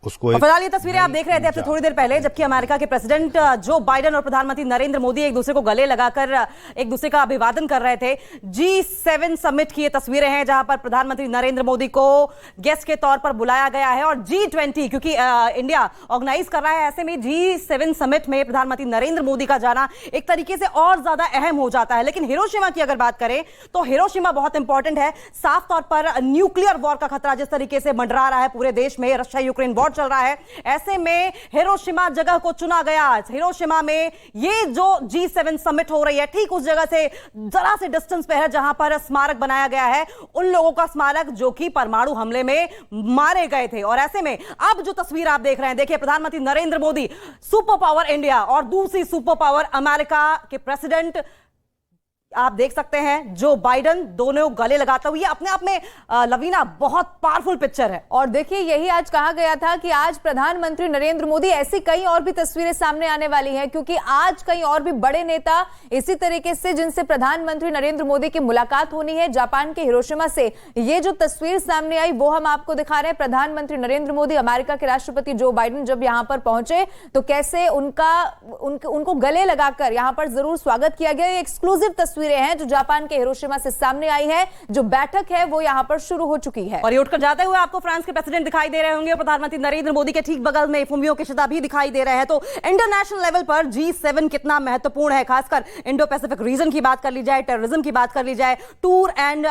उसको फिलहाल ये तस्वीरें आप देख रहे थे अब से थोड़ी देर पहले, जबकि अमेरिका के प्रेसिडेंट जो बाइडेन और प्रधानमंत्री नरेंद्र मोदी एक दूसरे को गले लगाकर एक दूसरे का अभिवादन कर रहे थे। G7 समिट की ये तस्वीरें हैं जहां पर प्रधानमंत्री नरेंद्र मोदी को गेस्ट के तौर पर बुलाया गया है, और G20 क्योंकि इंडिया ऑर्गेनाइज कर रहा है, ऐसे में G7 समिट में प्रधानमंत्री नरेंद्र मोदी का जाना एक तरीके से और ज्यादा अहम हो जाता है। लेकिन हिरोशिमा की अगर बात करें तो हिरोशिमा बहुत इंपॉर्टेंट है। साफ तौर पर न्यूक्लियर वॉर का खतरा जिस तरीके से मंडरा रहा है पूरे देश में, रशिया यूक्रेन वॉर चल रहा है, ऐसे में हिरोशिमा जगह को चुना गया। हिरोशिमा में ये जो G7 समिट हो रही है ठीक उस जगह से जरा से डिस्टेंस पे है जहां पर स्मारक बनाया गया है उन लोगों का स्मारक जो कि परमाणु हमले में मारे गए थे। और ऐसे में अब जो तस्वीर आप देख रहे हैं, देखिए प्रधानमंत्री Narendra Modi super power India और दूसरी सुपर पावर अमेरिका के प्रेसिडेंट आप देख सकते हैं जो बाइडेन, दोनों गले लगाते हुए, अपने आप में लवीना बहुत पावरफुल पिक्चर है। और देखिए यही आज कहा गया था कि आज प्रधानमंत्री नरेंद्र मोदी, ऐसी कई और भी तस्वीरें सामने आने वाली हैं क्योंकि आज कई और भी बड़े नेता इसी तरीके से जिनसे प्रधानमंत्री नरेंद्र मोदी की मुलाकात होनी है जापान के हिरोशिमा से। ये जो तस्वीर सामने आई वो हम आपको दिखा रहे हैं। प्रधानमंत्री नरेंद्र मोदी अमेरिका के राष्ट्रपति जो बाइडेन जब यहां पर पहुंचे तो कैसे उनको गले लगाकर यहां पर जरूर स्वागत किया गया। एक्सक्लूसिव तस्वीरें हैं जो जापान के हिरोशिमा से सामने आई है। जो बैठक है वो यहां पर शुरू हो चुकी है और ये उठकर जाते हुए आपको फ्रांस के प्रेसिडेंट दिखाई दे रहे होंगे और प्रधानमंत्री नरेंद्र मोदी के ठीक बगल में फुमियो किशिदा भी दिखाई दे रहे हैं। तो इंटरनेशनल लेवल पर G7 कितना महत्वपूर्ण है, खासकर इंडो पैसिफिक रीजन की बात कर ली जाए, टेररिज्म की बात कर ली जाए, टूर एंड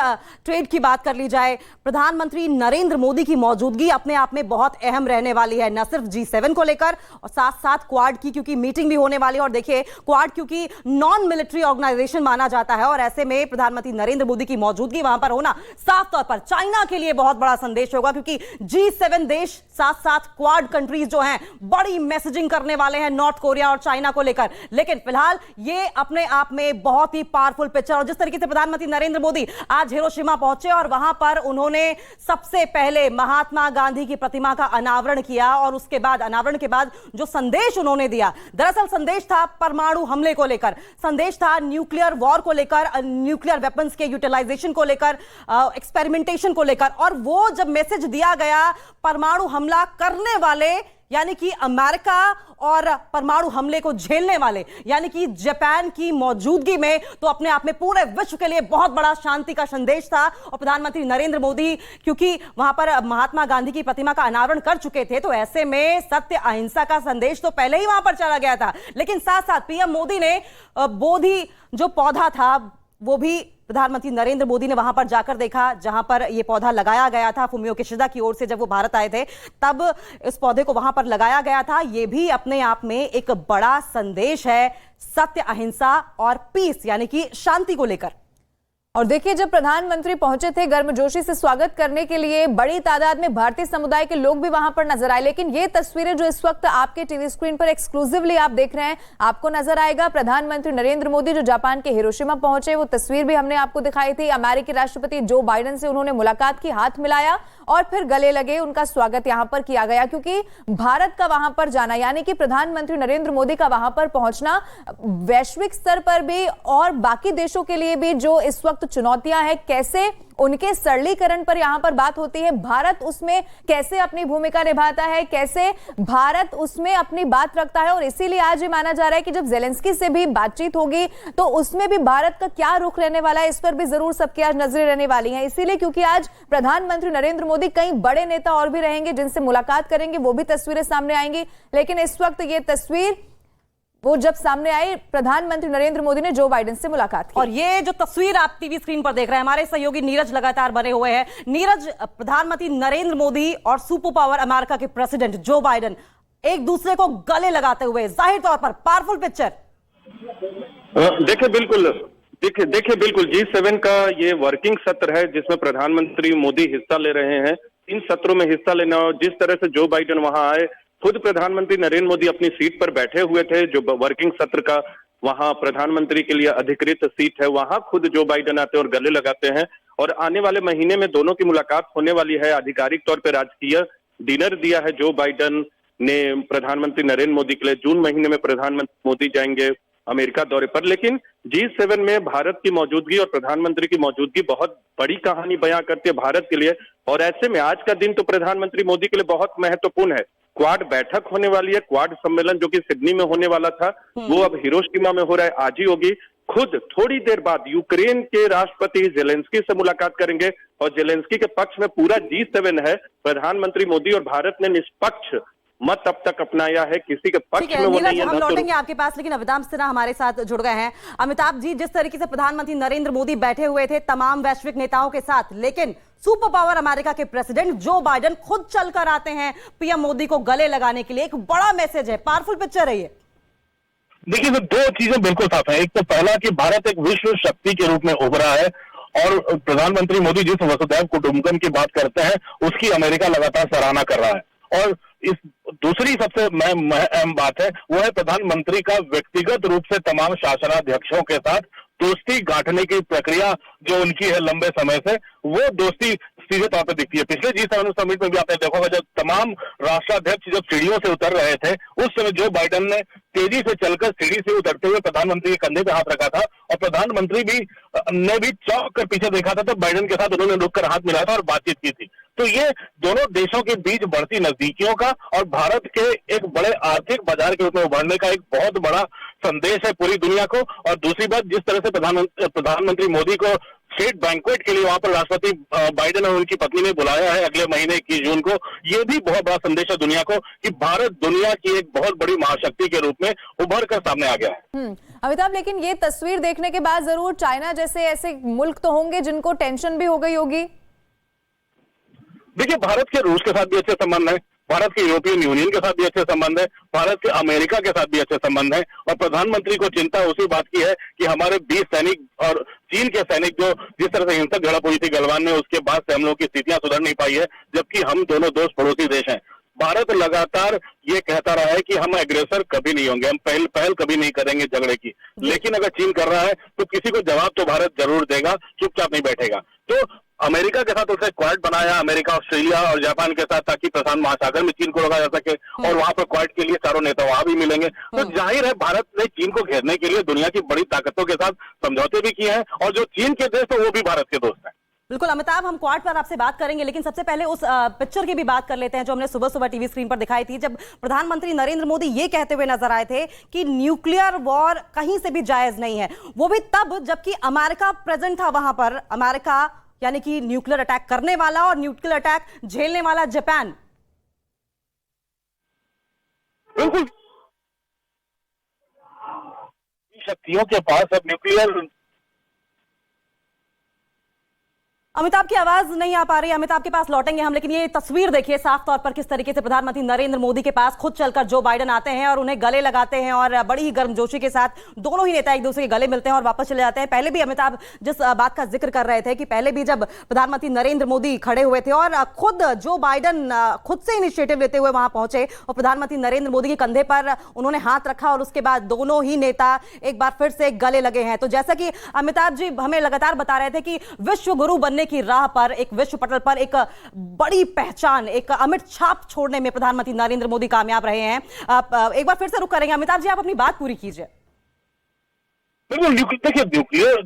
ट्रेड की बात कर ली जाए, प्रधानमंत्री नरेंद्र मोदी की मौजूदगी अपने आप में बहुत अहम रहने वाली है, न सिर्फ G7 को लेकर और साथ साथ क्वाड की क्योंकि मीटिंग भी होने वाली है। और देखिए क्वाड क्योंकि नॉन मिलिट्री ऑर्गेनाइजेशन माना जाता है और ऐसे में प्रधानमंत्री नरेंद्र मोदी की मौजूदगी वहां पर होना साफ तौर पर चाइना के लिए बहुत बड़ा संदेश होगा क्योंकि G7 देश साथ साथ क्वाड कंट्रीज जो हैं बड़ी मैसेजिंग करने वाले हैं नॉर्थ कोरिया और चाइना को लेकर। लेकिन फिलहाल ये अपने आप में बहुत ही पावरफुल पिक्चर, और जिस तरीके से प्रधानमंत्री नरेंद्र मोदी आज हिरोशिमा पहुंचे और वहां पर उन्होंने सबसे पहले महात्मा गांधी की प्रतिमा का अनावरण किया और उसके बाद अनावरण के बाद जो संदेश उन्होंने दिया, दरअसल संदेश था परमाणु हमले को लेकर, संदेश था न्यूक्लियर वॉर को लेकर, न्यूक्लियर वेपन्स के यूटिलाइजेशन को लेकर, एक्सपेरिमेंटेशन को लेकर। और वो जब मैसेज दिया गया परमाणु हमला करने वाले यानी कि अमेरिका और परमाणु हमले को झेलने वाले यानी कि जापान की मौजूदगी में, तो अपने आप में पूरे विश्व के लिए बहुत बड़ा शांति का संदेश था। और प्रधानमंत्री नरेंद्र मोदी क्योंकि वहां पर महात्मा गांधी की प्रतिमा का अनावरण कर चुके थे तो ऐसे में सत्य अहिंसा का संदेश तो पहले ही वहां पर चला गया था। लेकिन साथ साथ पीएम मोदी ने बोधि जो पौधा था वो भी प्रधानमंत्री नरेंद्र मोदी ने वहां पर जाकर देखा जहां पर यह पौधा लगाया गया था फुमियो किशिदा की ओर से। जब वो भारत आए थे तब इस पौधे को वहां पर लगाया गया था। यह भी अपने आप में एक बड़ा संदेश है सत्य अहिंसा और पीस यानी कि शांति को लेकर। और देखिए जब प्रधानमंत्री पहुंचे थे गर्मजोशी से स्वागत करने के लिए बड़ी तादाद में भारतीय समुदाय के लोग भी वहां पर नजर आए। लेकिन ये तस्वीरें जो इस वक्त आपके टीवी स्क्रीन पर एक्सक्लूसिवली आप देख रहे हैं, आपको नजर आएगा प्रधानमंत्री नरेंद्र मोदी जो जापान के हिरोशिमा पहुंचे, वो तस्वीर भी हमने आपको दिखाई थी। अमेरिकी राष्ट्रपति जो बाइडेन से उन्होंने मुलाकात की, हाथ मिलाया और फिर गले लगे, उनका स्वागत यहां पर किया गया क्योंकि भारत का वहां पर जाना यानी कि प्रधानमंत्री नरेंद्र मोदी का वहां पर पहुंचना वैश्विक स्तर पर भी और बाकी देशों के लिए भी जो इस वक्त चुनौतियां हैं, कैसे उनके सरलीकरण पर यहां पर बात होती है, भारत उसमें कैसे अपनी भूमिका निभाता है, कैसे भारत उसमें अपनी बात रखता है। और इसीलिए आज ये माना जा रहा है कि जब जेलेंस्की से भी बातचीत होगी तो उसमें भी भारत का क्या रुख रहने वाला है, इस पर भी जरूर सबकी आज नजरें रहने वाली हैं। इसीलिए क्योंकि आज प्रधानमंत्री नरेंद्र मोदी कई बड़े नेता और भी रहेंगे जिनसे मुलाकात करेंगे, वो भी तस्वीरें सामने आएंगी। लेकिन इस वक्त ये तस्वीर वो जब सामने आई, प्रधानमंत्री नरेंद्र मोदी ने जो बाइडेन से मुलाकात की। और ये जो तस्वीर आप टीवी स्क्रीन पर देख रहे हैं, हमारे सहयोगी नीरज लगातार बने हुए हैं। नीरज, प्रधानमंत्री नरेंद्र मोदी और सुपर पावर अमेरिका के प्रेसिडेंट जो बाइडेन एक दूसरे को गले लगाते हुए, जाहिर तौर पर पावरफुल पिक्चर। देखिए बिल्कुल G7 का ये वर्किंग सत्र है जिसमें प्रधानमंत्री मोदी हिस्सा ले रहे हैं। इन सत्रों में हिस्सा लेना और जिस तरह से जो बाइडेन वहां आए, खुद प्रधानमंत्री नरेंद्र मोदी अपनी सीट पर बैठे हुए थे जो वर्किंग सत्र का वहां प्रधानमंत्री के लिए अधिकृत सीट है, वहां खुद जो बाइडेन आते हैं और गले लगाते हैं। और आने वाले महीने में दोनों की मुलाकात होने वाली है। आधिकारिक तौर पर राजकीय डिनर दिया है जो बाइडेन ने प्रधानमंत्री नरेंद्र मोदी के लिए। जून महीने में प्रधानमंत्री मोदी जाएंगे अमेरिका दौरे पर। लेकिन G7 में भारत की मौजूदगी और प्रधानमंत्री की मौजूदगी बहुत बड़ी कहानी बयां करती है भारत के लिए। और ऐसे में आज का दिन तो प्रधानमंत्री मोदी के लिए बहुत महत्वपूर्ण है। क्वाड बैठक होने वाली है, क्वाड सम्मेलन जो कि सिडनी में होने वाला था, वो अब हिरोशिमा में हो रहा है, आज ही होगी। खुद थोड़ी देर बाद यूक्रेन के राष्ट्रपति जेलेंस्की से मुलाकात करेंगे और जेलेंस्की के पक्ष में पूरा G7 है। प्रधानमंत्री मोदी और भारत ने निष्पक्ष मत अब तक अपनाया है, किसी के पक्ष में वो नहीं है। हम लौटेंगे आपके पास, लेकिन अमिताभ सिन्हा हमारे साथ जुड़ गए हैं। अमिताभ जी, जिस तरीके से प्रधानमंत्री नरेंद्र मोदी बैठे हुए थे तमाम वैश्विक नेताओं के साथ, लेकिन सुपर पावर अमेरिका के प्रेसिडेंट जो बाइडेन खुद चलकर आते हैं पीएम मोदी को गले लगाने के लिए, एक बड़ा मैसेज है, पावरफुल पिक्चर है ये। देखिए, तो दो चीजें बिल्कुल साफ है। एक तो पहला कि भारत एक विश्व शक्ति के रूप में उभरा है और प्रधानमंत्री मोदी जिस वसुधैव कुटुंबकम की बात करते हैं उसकी अमेरिका लगातार सराहना कर रहा है। और इस दूसरी सबसे अहम बात है वो है प्रधानमंत्री का व्यक्तिगत रूप से तमाम शासनाध्यक्षों के साथ दोस्ती गांठने की प्रक्रिया जो उनकी है लंबे समय से, वो दोस्ती सीधे तौर पर दिखती है। पिछले G7 समिट में भी आपने देखा होगा, जब तमाम राष्ट्राध्यक्ष जब सीढ़ियों से उतर रहे थे उस समय जो बाइडेन ने तेजी से चलकर सीढ़ी से उतरते हुए प्रधानमंत्री के कंधे पे हाथ रखा था और प्रधानमंत्री ने भी चौंक कर पीछे देखा था, तब बाइडेन के साथ उन्होंने रुककर हाथ मिलाया था और बातचीत की थी। तो ये दोनों देशों के बीच बढ़ती नजदीकियों का और भारत के एक बड़े आर्थिक बाजार के रूप में उभरने का एक बहुत बड़ा संदेश है पूरी दुनिया को। और दूसरी बात, जिस तरह से प्रधानमंत्री मोदी को स्टेट बैंक्वेट के लिए वहां पर राष्ट्रपति बाइडेन और उनकी पत्नी ने बुलाया है अगले महीने 21 जून को, ये भी बहुत बड़ा संदेश है दुनिया को कि भारत दुनिया की एक बहुत बड़ी महाशक्ति के रूप में उभर कर सामने आ गया है। अमिताभ, लेकिन ये तस्वीर देखने के बाद जरूर चाइना जैसे ऐसे मुल्क तो होंगे जिनको टेंशन भी हो गई होगी। देखिए, भारत के रूस के साथ भी अच्छे संबंध है, भारत के यूरोपियन यूनियन के साथ भी अच्छे संबंध है, भारत के अमेरिका के साथ भी अच्छे संबंध है। और प्रधानमंत्री को चिंता उसी बात की है कि हमारे 20 सैनिक और चीन के सैनिक जो जिस तरह से हिंसक झड़प हुई थी गलवान में, उसके बाद से हम लोग की स्थितियां सुधर नहीं पाई है, जबकि हम दोनों दोस्त पड़ोसी देश हैं। भारत लगातार ये कहता रहा है कि हम एग्रेसर कभी नहीं होंगे, हम पहल कभी नहीं करेंगे झगड़े की। लेकिन अगर चीन कर रहा है तो किसी को जवाब तो भारत जरूर देगा, चुपचाप नहीं बैठेगा। तो अमेरिका के साथ उसने क्वाड बनाया, अमेरिका, ऑस्ट्रेलिया और जापान के साथ, ताकि प्रशांत महासागर में चीन को रोका जा सके और वहां पर क्वाड के लिए चारों नेता वहां भी मिलेंगे। तो जाहिर है भारत ने चीन को घेरने के लिए दुनिया की बड़ी ताकतों के साथ समझौते भी किए हैं और जो चीन के देश है वो भी भारत के दोस्त हैं। बिल्कुल अमिताभ, हम क्वाड पर आपसे बात करेंगे, लेकिन सबसे पहले उस पिक्चर की भी बात कर लेते हैं जो हमने सुबह सुबह टीवी स्क्रीन पर दिखाई थी, जब प्रधानमंत्री नरेंद्र मोदी ये कहते हुए नजर आए थे कि न्यूक्लियर वॉर कहीं से भी जायज नहीं है। वो भी तब जबकि अमेरिका प्रेजेंट था वहां पर। अमेरिका यानी कि न्यूक्लियर अटैक करने वाला और न्यूक्लियर अटैक झेलने वाला जापान। बिल्कुल, शक्तियों के पास अब न्यूक्लियर। अमिताभ की आवाज नहीं आ पा रही, अमिताभ के पास लौटेंगे हम, लेकिन ये तस्वीर देखिए साफ तौर पर किस तरीके से प्रधानमंत्री नरेंद्र मोदी के पास खुद चलकर जो बाइडेन आते हैं और उन्हें गले लगाते हैं और बड़ी ही गर्मजोशी के साथ दोनों ही नेता एक दूसरे के गले मिलते हैं और वापस चले जाते हैं। पहले भी अमिताभ जिस बात का जिक्र कर रहे थे कि पहले भी जब प्रधानमंत्री नरेंद्र मोदी खड़े हुए थे और खुद जो बाइडेन खुद से इनिशिएटिव लेते हुए वहां पहुंचे और प्रधानमंत्री नरेंद्र मोदी के कंधे पर उन्होंने हाथ रखा और उसके बाद दोनों ही नेता एक बार फिर से गले लगे हैं। तो जैसा कि अमिताभ जी हमें लगातार बता रहे थे कि विश्व गुरु बनने की राह पर, एक विश्व पटल पर एक बड़ी पहचान, एक अमिट छाप छोड़ने में प्रधानमंत्री नरेंद्र मोदी कामयाब रहे हैं। एक बार फिर से रुक करेंगे अमिताभ जी, आप अपनी बात पूरी कीजिए। बिल्कुल, देखिए न्यूक्लियर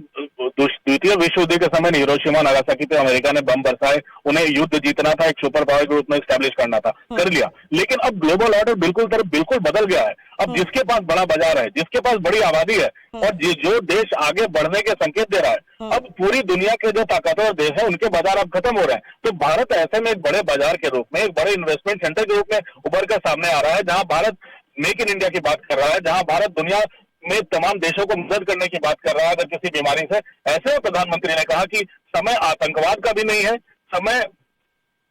द्वितीय विश्व युद्ध के समय हिरोशिमा नागासाकी पे अमेरिका ने बम बरसाए, उन्हें युद्ध जीतना था, एक सुपर पावर के रूप में स्टैब्लिश करना था, कर लिया। लेकिन अब ग्लोबल ऑर्डर बिल्कुल बदल गया है। अब जिसके पास बड़ा बाजार है, जिसके पास बड़ी आबादी है और जो देश आगे बढ़ने के संकेत दे रहा है, अब पूरी दुनिया के जो ताकतवर देश है उनके बाजार अब खत्म हो रहे हैं। तो भारत ऐसे में एक बड़े बाजार के रूप में, एक बड़े इन्वेस्टमेंट सेंटर के रूप में उभर कर सामने आ रहा है, जहां भारत मेक इन इंडिया की बात कर रहा है, जहां भारत दुनिया में तमाम देशों को मदद करने की बात कर रहा है अगर किसी बीमारी से। ऐसे में प्रधानमंत्री ने कहा कि समय आतंकवाद का भी नहीं है, समय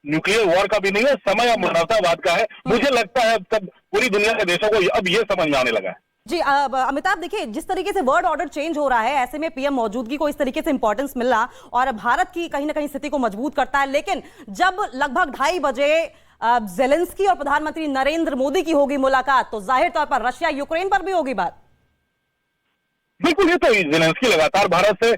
न्यूक्लियर वॉर का भी नहीं है, समय मानवतावाद का है। मुझे लगता है सब पूरी दुनिया के देशों को अब ये समझ में आने लगा है। जी अमिताभ, देखिए जिस तरीके से वर्ल्ड ऑर्डर चेंज हो रहा है, ऐसे में पीएम मौजूदगी को इस तरीके से इंपॉर्टेंस मिलना और भारत की कहीं ना कहीं स्थिति को मजबूत करता है। लेकिन जब लगभग 2:30 बजे जेलेंस्की और प्रधानमंत्री नरेंद्र मोदी की होगी मुलाकात, तो जाहिर तौर पर रशिया यूक्रेन पर भी होगी बात। बिल्कुल, ये तो जेलेंस्की लगातार भारत से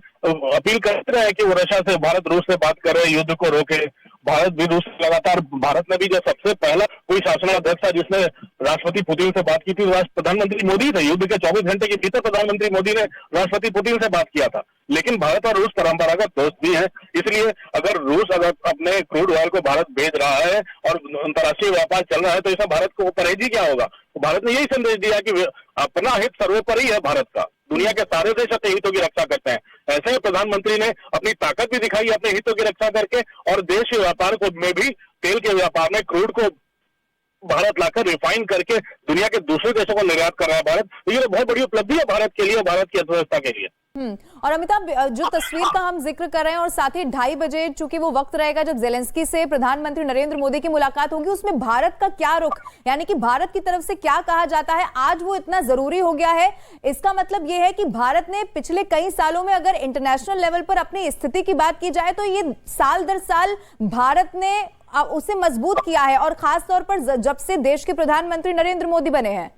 अपील करते रहे कि वो रशिया से, भारत रूस से बात कर रहे, युद्ध को रोके भारत भी रूस से लगातार, भारत ने भी जो सबसे पहला कोई शासनाध्यक्ष था जिसने राष्ट्रपति पुतिन से बात की थी, प्रधानमंत्री मोदी थे। युद्ध के 24 घंटे के भीतर प्रधानमंत्री मोदी ने राष्ट्रपति पुतिन से बात किया था। लेकिन भारत और रूस परंपरागत दोस्त भी हैं, इसलिए अगर रूस अगर अपने क्रूड ऑयल को भारत भेज रहा है और अंतर्राष्ट्रीय व्यापार चल रहा है, तो इसमें भारत को परहेज ही क्या होगा। तो भारत ने यही संदेश दिया कि अपना हित सर्वोपरि है भारत का, दुनिया के सारे देश अपने हितों की रक्षा करते हैं। ऐसे में प्रधानमंत्री ने अपनी ताकत भी दिखाई अपने हितों की रक्षा करके, और देश के व्यापार को में भी, तेल के व्यापार में क्रूड को भारत लाकर रिफाइन करके दुनिया के दूसरे देशों को निर्यात कर रहा है भारत। तो ये बहुत बड़ी उपलब्धि है भारत के लिए, भारत की अर्थव्यवस्था के लिए। और अमिताभ, जो तस्वीर का हम जिक्र कर रहे हैं, और साथ ही 2:30 बजे चूंकि वो वक्त रहेगा जब जेलेंस्की से प्रधानमंत्री नरेंद्र मोदी की मुलाकात होगी, उसमें भारत का क्या रुख, यानी कि भारत की तरफ से क्या कहा जाता है, आज वो इतना जरूरी हो गया है। इसका मतलब ये है कि भारत ने पिछले कई सालों में, अगर इंटरनेशनल लेवल पर अपनी स्थिति की बात की जाए, तो ये साल दर साल भारत ने उसे मजबूत किया है, और खास तौर पर जब से देश के प्रधानमंत्री नरेंद्र मोदी बने हैं।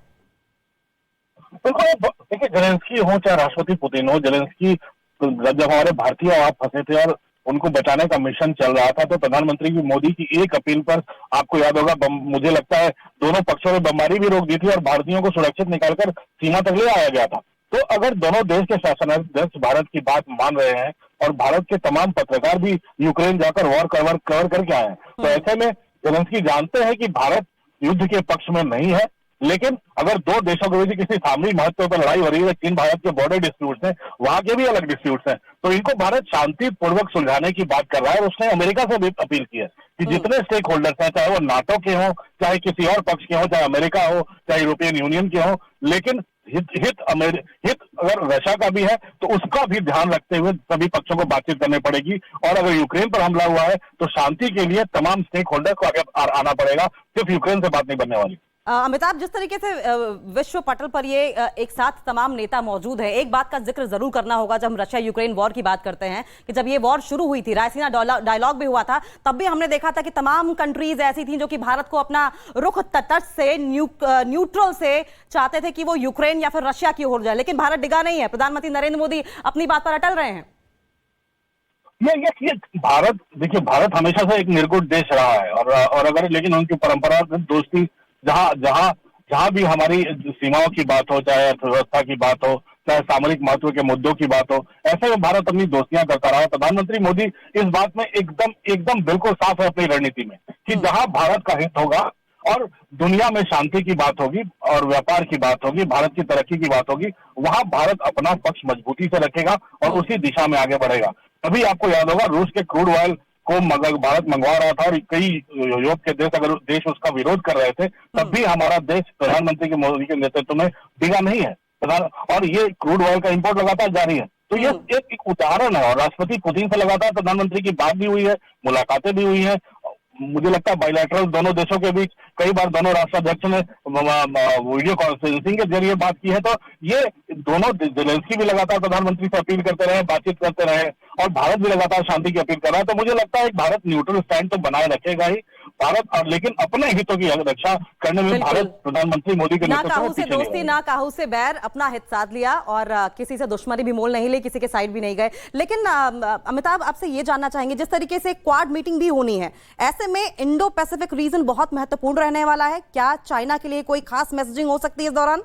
देखिए, जेलेंस्की हो चाहे राष्ट्रपति पुतिन हो, जेलेंस्की जब हमारे भारतीय वहां फंसे थे और उनको बचाने का मिशन चल रहा था, तो प्रधानमंत्री मोदी की एक अपील पर, आपको याद होगा, मुझे लगता है दोनों पक्षों में बमबारी भी रोक दी थी और भारतीयों को सुरक्षित निकालकर सीमा तक ले आया गया था। तो अगर दोनों देश के शासनाध्यक्ष भारत की बात मान रहे हैं और भारत के तमाम पत्रकार भी यूक्रेन जाकर वॉर कवर करके आए हैं, तो ऐसे में जेलेंस्की जानते हैं कि भारत युद्ध के पक्ष में नहीं है। लेकिन अगर दो देशों के बीच किसी सामरिक महत्व पर लड़ाई हो रही है, चीन भारत के बॉर्डर डिस्प्यूट्स हैं, वहां के भी अलग डिस्प्यूट्स हैं, तो इनको भारत शांतिपूर्वक सुलझाने की बात कर रहा है। और उसने अमेरिका से भी अपील की है कि जितने स्टेक होल्डर्स हैं, चाहे वो नाटो के हों, चाहे किसी और पक्ष के हों, चाहे अमेरिका हो, चाहे यूरोपियन यूनियन के हों, लेकिन हित अगर रशिया का भी है तो उसका भी ध्यान रखते हुए सभी पक्षों को बातचीत करनी पड़ेगी। और अगर यूक्रेन पर हमला हुआ है तो शांति के लिए तमाम स्टेक होल्डर को आगे आना पड़ेगा, सिर्फ यूक्रेन से बात नहीं बनने वाली। अमिताभ, जिस तरीके से विश्व पटल पर ये एक साथ तमाम नेता मौजूद है, एक बात का जिक्र जरूर करना होगा जब हम रशिया यूक्रेन वॉर की बात करते हैं, कि जब ये वॉर शुरू हुई थी, रायसीना डायलॉग भी हुआ था, तब भी हमने देखा था कि तमाम कंट्रीज ऐसी थी जो कि भारत को अपना रुख तटस्थ से, न्यूट्रल से चाहते थे कि वो यूक्रेन या फिर रशिया की ओर जाए, लेकिन भारत डिगा नहीं है। प्रधानमंत्री नरेंद्र मोदी अपनी बात पर अटल रहे हैं। ये भारत, देखिए, भारत हमेशा से एक निर्गुण देश रहा है, और अगर लेकिन उनकी परंपरा दोस्ती, जहां भी हमारी सीमाओं की बात हो, चाहे अर्थव्यवस्था की बात हो, चाहे सामरिक महत्व के मुद्दों की बात हो, ऐसे में भारत अपनी दोस्तियां करता रहा है। प्रधानमंत्री मोदी इस बात में एकदम बिल्कुल साफ है अपनी रणनीति में कि जहां भारत का हित होगा और दुनिया में शांति की बात होगी और व्यापार की बात होगी, भारत की तरक्की की बात होगी, वहां भारत अपना पक्ष मजबूती से रखेगा और उसी दिशा में आगे बढ़ेगा। तभी आपको याद होगा, रूस के क्रूड ऑयल को भारत मंगवा रहा था और कई यूरोप के देश उसका विरोध कर रहे थे, तब भी हमारा देश प्रधानमंत्री मोदी के नेतृत्व में डिगा नहीं है, और ये क्रूड ऑयल का इंपोर्ट लगातार जारी है। तो ये एक उदाहरण है, और राष्ट्रपति पुतिन से लगातार प्रधानमंत्री की बात भी हुई है, मुलाकातें भी हुई है। मुझे लगता है बायलैटरल दोनों देशों के बीच कई बार दोनों राष्ट्राध्यक्ष ने वीडियो कॉन्फ्रेंसिंग के जरिए बात की है। तो ये दोनों, जेलेंस्की भी लगातार प्रधानमंत्री से अपील करते रहे, बातचीत करते रहे, और भारत भी लगातार शांति की अपील कर रहा है। तो मुझे लगता है भारत न्यूट्रल स्टैंड तो बनाए रखेगा ही भारत, और लेकिन अपने हितों की रक्षा करने में भारत प्रधानमंत्री मोदी के नेतृत्व में से दोस्ती ना काहू से बैर, अपना हित साध लिया और किसी से दुश्मनी भी मोल नहीं ली, किसी के साइड भी नहीं गए। लेकिन अमिताभ, आपसे ये जानना चाहेंगे, जिस तरीके से क्वाड मीटिंग भी होनी है, ऐसे में इंडो पैसिफिक रीजन बहुत महत्वपूर्ण रहने वाला है। क्या चाइना के लिए कोई खास मैसेजिंग हो सकती है इस दौरान?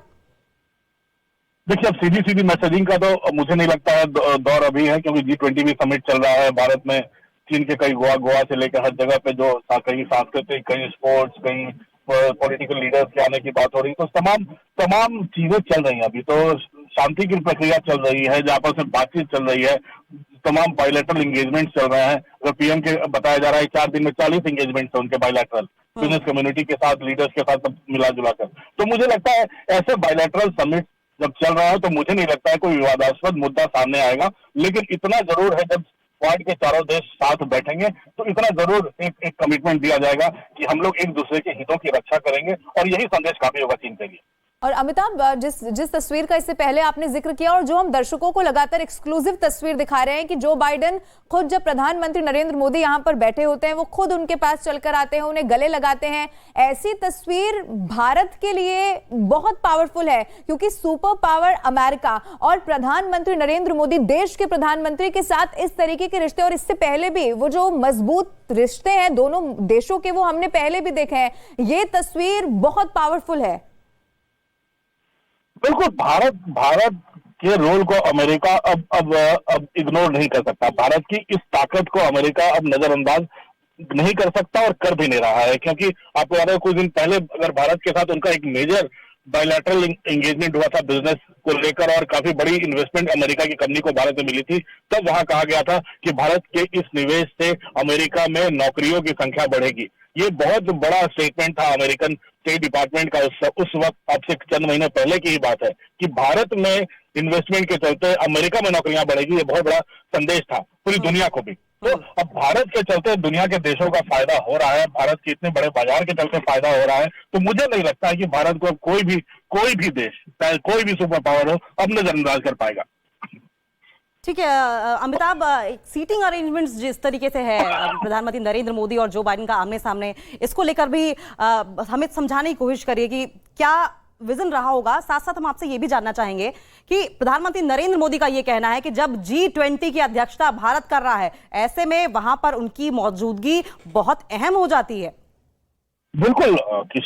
देखिए, अब सीधी मैसेजिंग का तो मुझे नहीं लगता है दौर अभी है, क्योंकि G20 भी समिट चल रहा है भारत में। चीन के कई गोवा से लेकर हर जगह पे जो कहीं सांस्कृतिक, कहीं स्पोर्ट्स, कहीं पॉलिटिकल लीडर्स के आने की बात हो रही है, तो तमाम चीजें चल रही हैं। अभी तो शांति की प्रक्रिया चल रही है, जहाँ पर सिर्फ बातचीत चल रही है, तमाम बायलैटरल एंगेजमेंट चल रहे हैं। अगर पीएम के बताया जा रहा है 4 दिन में 40 एंगेजमेंट है उनके बायलैटरल, बिजनेस कम्युनिटी के साथ, लीडर्स के साथ, सब मिला जुला कर। तो मुझे लगता है ऐसे बायलैटरल समिट जब चल रहा है तो मुझे नहीं लगता है कोई विवादास्पद मुद्दा सामने आएगा। लेकिन इतना जरूर है, जब क्वाड के चारों देश साथ बैठेंगे तो इतना जरूर एक कमिटमेंट दिया जाएगा कि हम लोग एक दूसरे के हितों की रक्षा करेंगे, और यही संदेश काफी होगा चीन के लिए। और अमिताभ, जिस तस्वीर का इससे पहले आपने जिक्र किया और जो हम दर्शकों को लगातार एक्सक्लूसिव तस्वीर दिखा रहे हैं कि जो बाइडेन खुद जब प्रधानमंत्री नरेंद्र मोदी यहां पर बैठे होते हैं वो खुद उनके पास चलकर आते हैं, उन्हें गले लगाते हैं। ऐसी तस्वीर भारत के लिए बहुत पावरफुल है क्योंकि सुपर पावर अमेरिका और प्रधानमंत्री नरेंद्र मोदी देश के प्रधानमंत्री के साथ इस तरीके के रिश्ते, और इससे पहले भी वो जो मजबूत रिश्ते हैं दोनों देशों के, वो हमने पहले भी देखे हैं। ये तस्वीर बहुत पावरफुल है। बिल्कुल, भारत के रोल को अमेरिका अब इग्नोर नहीं कर सकता। भारत की इस ताकत को अमेरिका अब नजरअंदाज नहीं कर सकता और कर भी नहीं रहा है, क्योंकि आपको याद है कुछ दिन पहले अगर भारत के साथ उनका एक मेजर बायलैटरल एंगेजमेंट हुआ था बिजनेस को लेकर, और काफी बड़ी इन्वेस्टमेंट अमेरिका की कंपनी को भारत में मिली थी, तब वहां कहा गया था कि भारत के इस निवेश से अमेरिका में नौकरियों की संख्या बढ़ेगी। ये बहुत बड़ा स्टेटमेंट था अमेरिकन स्टेट डिपार्टमेंट का उस वक्त, अब से चंद महीने पहले की ही बात है, कि भारत में इन्वेस्टमेंट के चलते अमेरिका में नौकरियां बढ़ेगी। ये बहुत बड़ा संदेश था पूरी दुनिया को भी। तो अब भारत के चलते दुनिया के देशों का फायदा हो रहा है, भारत के इतने बड़े बाजार के चलते फायदा हो रहा है। तो मुझे नहीं लगता है कि भारत को कोई भी देश, चाहे कोई भी सुपर पावर हो, अब नजरअंदाज कर पाएगा। ठीक है अमिताभ, सीटिंग अरेंजमेंट्स जिस तरीके से है प्रधानमंत्री नरेंद्र मोदी और जो बाइडेन का आमने सामने, इसको लेकर भी हमें समझाने की कोशिश करिए कि क्या विजन रहा होगा। साथ साथ हम आपसे ये भी जानना चाहेंगे कि प्रधानमंत्री नरेंद्र मोदी का ये कहना है कि जब G20 की अध्यक्षता भारत कर रहा है, ऐसे में वहां पर उनकी मौजूदगी बहुत अहम हो जाती है। बिल्कुल,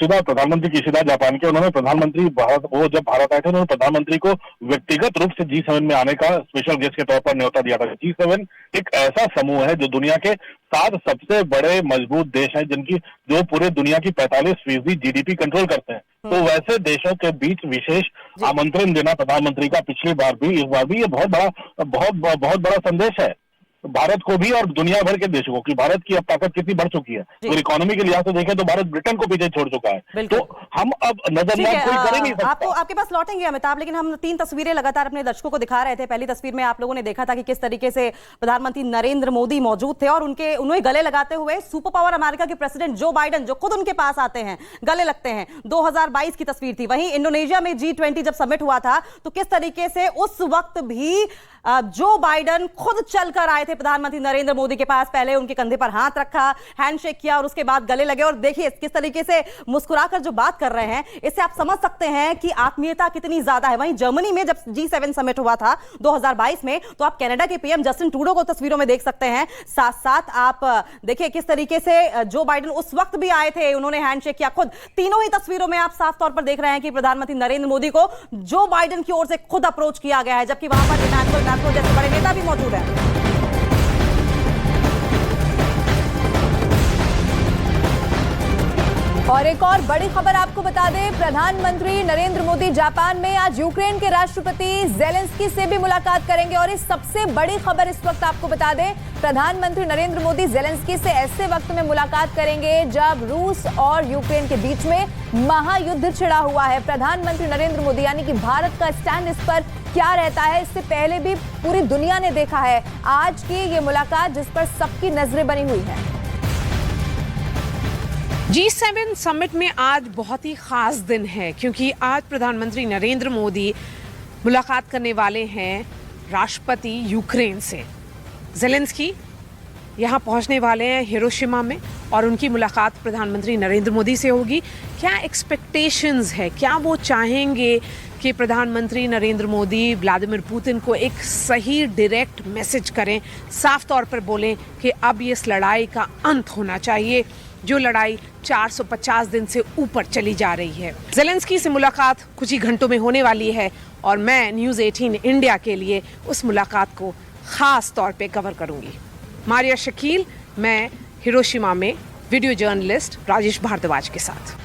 प्रधानमंत्री किशिदा जापान के, उन्होंने प्रधानमंत्री वो जब भारत आए थे उन्होंने प्रधानमंत्री को व्यक्तिगत रूप से G7 में आने का स्पेशल गेस्ट के तौर पर न्योता दिया था। G7 एक ऐसा समूह है जो दुनिया के 7 सबसे बड़े मजबूत देश हैं, जो पूरे दुनिया की 45% GDP कंट्रोल करते हैं। तो वैसे देशों के बीच विशेष आमंत्रण देना प्रधानमंत्री का पिछली बार भी, इस बार भी, ये बहुत बड़ा संदेश है भारत को भी और दुनिया भर के देशों को, कि भारत की अब ताकत कितनी बढ़ चुकी है। तो इकोनॉमी के लिहाज से देखें तो भारत ब्रिटेन को पीछे छोड़ चुका है। तो हम अब नजरअंदाज कोई कर ही नहीं सकता। आपके पास लौटेंगे अमिताभ, लेकिन हम 3 तस्वीरें लगातार अपने दर्शकों को दिखा रहे थे। पहली तस्वीर में आप लोगों ने देखा था कि किस तरीके से प्रधानमंत्री नरेंद्र मोदी मौजूद थे और उन्हें गले लगाते हुए सुपर पावर अमेरिका के प्रेसिडेंट जो बाइडेन, जो खुद उनके पास आते हैं, गले लगते हैं। 2022 की तस्वीर थी। वहीं इंडोनेशिया में G20 जब समिट हुआ था तो किस तरीके से उस वक्त भी जो बाइडेन खुद चलकर आए थे प्रधानमंत्री नरेंद्र मोदी के पास, पहले उनके कंधे पर हाथ रखा, हैंडशेक किया और उसके बाद गले लगे। और देखिए किस तरीके से मुस्कुराकर जो बात कर रहे हैं, इससे आप समझ सकते हैं कि आत्मीयता कितनी ज्यादा है। वहीं जर्मनी में जब G7 समिट हुआ था 2022 में, तो आप कनाडा के पीएम जस्टिन ट्रूडो को तस्वीरों में देख सकते हैं। साथ साथ आप देखिए किस तरीके से जो बाइडेन उस वक्त भी आए थे, उन्होंने हैंडशेक किया खुद। तीनों ही तस्वीरों में आप साफ तौर पर देख रहे हैं कि प्रधानमंत्री नरेंद्र मोदी को जो बाइडेन की ओर से खुद अप्रोच किया गया है, जबकि वहां पर इमैनुअल मैक्रों जैसे बड़े नेता भी मौजूद हैं। और एक और बड़ी खबर आपको बता दें, प्रधानमंत्री नरेंद्र मोदी जापान में आज यूक्रेन के राष्ट्रपति ज़ेलेंस्की से भी मुलाकात करेंगे। और इस सबसे बड़ी खबर इस वक्त आपको बता दें, प्रधानमंत्री नरेंद्र मोदी ज़ेलेंस्की से ऐसे वक्त में मुलाकात करेंगे जब रूस और यूक्रेन के बीच में महायुद्ध छिड़ा हुआ है। प्रधानमंत्री नरेंद्र मोदी यानी कि भारत का स्टैंड इस पर क्या रहता है, इससे पहले भी पूरी दुनिया ने देखा है। आज की ये मुलाकात जिस पर सबकी नजरें बनी हुई है। G7 समिट में आज बहुत ही खास दिन है, क्योंकि आज प्रधानमंत्री नरेंद्र मोदी मुलाकात करने वाले हैं राष्ट्रपति यूक्रेन से। ज़ेलेंस्की यहाँ पहुँचने वाले हैं हिरोशिमा में और उनकी मुलाकात प्रधानमंत्री नरेंद्र मोदी से होगी। क्या एक्सपेक्टेशंस है, क्या वो चाहेंगे कि प्रधानमंत्री नरेंद्र मोदी व्लादिमीर पुतिन को एक सही डायरेक्ट मैसेज करें, साफ तौर पर बोलें कि अब इस लड़ाई का अंत होना चाहिए, जो लड़ाई 450 दिन से ऊपर चली जा रही है। ज़ेलेंस्की से मुलाकात कुछ ही घंटों में होने वाली है और मैं न्यूज़ 18 इंडिया के लिए उस मुलाकात को खास तौर पे कवर करूंगी। मारिया शकील, मैं हिरोशिमा में वीडियो जर्नलिस्ट राजेश भारद्वाज के साथ।